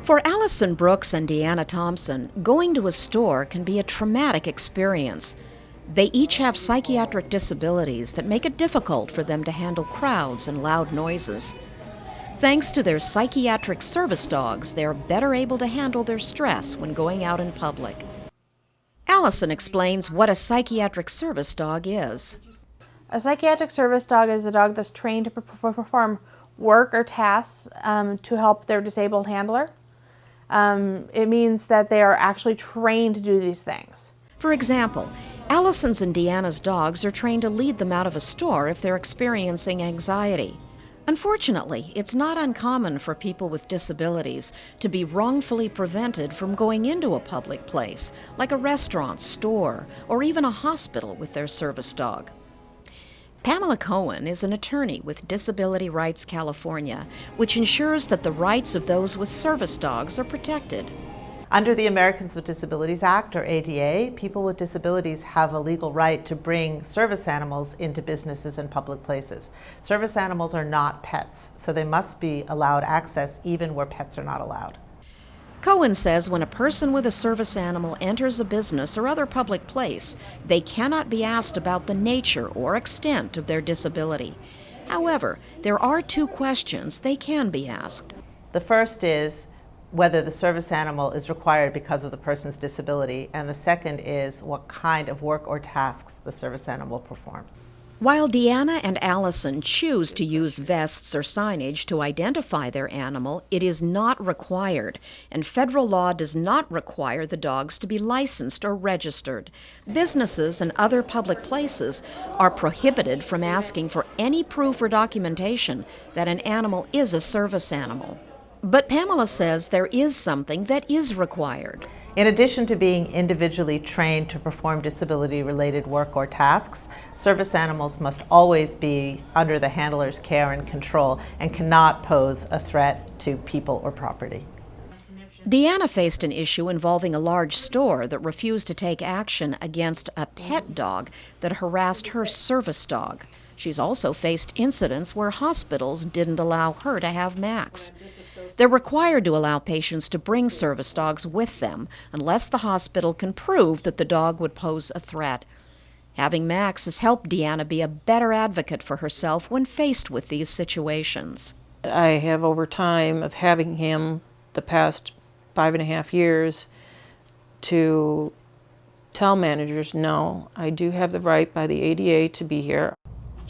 For Allison Brooks and Deanna Thompson, going to a store can be a traumatic experience. They each have psychiatric disabilities that make it difficult for them to handle crowds and loud noises. Thanks to their psychiatric service dogs, they are better able to handle their stress when going out in public. Allison explains what a psychiatric service dog is. A psychiatric service dog is a dog that's trained to perform work or tasks to help their disabled handler. It means that they are actually trained to do these things. For example, Allison's and Deanna's dogs are trained to lead them out of a store if they're experiencing anxiety. Unfortunately, it's not uncommon for people with disabilities to be wrongfully prevented from going into a public place, like a restaurant, store, or even a hospital with their service dog. Pamela Cohen is an attorney with Disability Rights California, which ensures that the rights of those with service dogs are protected. Under the Americans with Disabilities Act, or ADA, people with disabilities have a legal right to bring service animals into businesses and public places. Service animals are not pets, so they must be allowed access even where pets are not allowed. Cohen says when a person with a service animal enters a business or other public place, they cannot be asked about the nature or extent of their disability. However, there are two questions they can be asked. The first is whether the service animal is required because of the person's disability, and the second is what kind of work or tasks the service animal performs. While Deanna and Allison choose to use vests or signage to identify their animal, it is not required, and federal law does not require the dogs to be licensed or registered. Businesses and other public places are prohibited from asking for any proof or documentation that an animal is a service animal. But Pamela says there is something that is required. In addition to being individually trained to perform disability-related work or tasks, service animals must always be under the handler's care and control and cannot pose a threat to people or property. Deanna faced an issue involving a large store that refused to take action against a pet dog that harassed her service dog. She's also faced incidents where hospitals didn't allow her to have Max. They're required to allow patients to bring service dogs with them unless the hospital can prove that the dog would pose a threat. Having Max has helped Deanna be a better advocate for herself when faced with these situations. I have, over time of having him the past 5.5 years, to tell managers, no, I do have the right by the ADA to be here.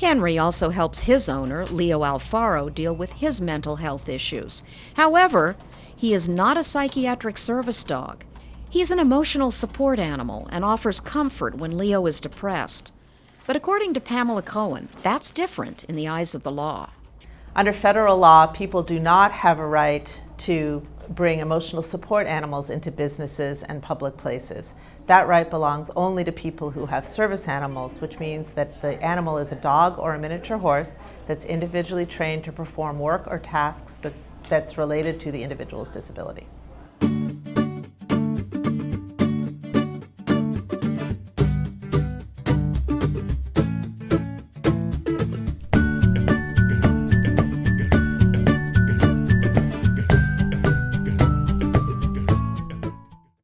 Henry also helps his owner, Leo Alfaro, deal with his mental health issues. However, he is not a psychiatric service dog. He's an emotional support animal and offers comfort when Leo is depressed. But according to Pamela Cohen, that's different in the eyes of the law. Under federal law, people do not have a right to bring emotional support animals into businesses and public places. That right belongs only to people who have service animals, which means that the animal is a dog or a miniature horse that's individually trained to perform work or tasks that's related to the individual's disability.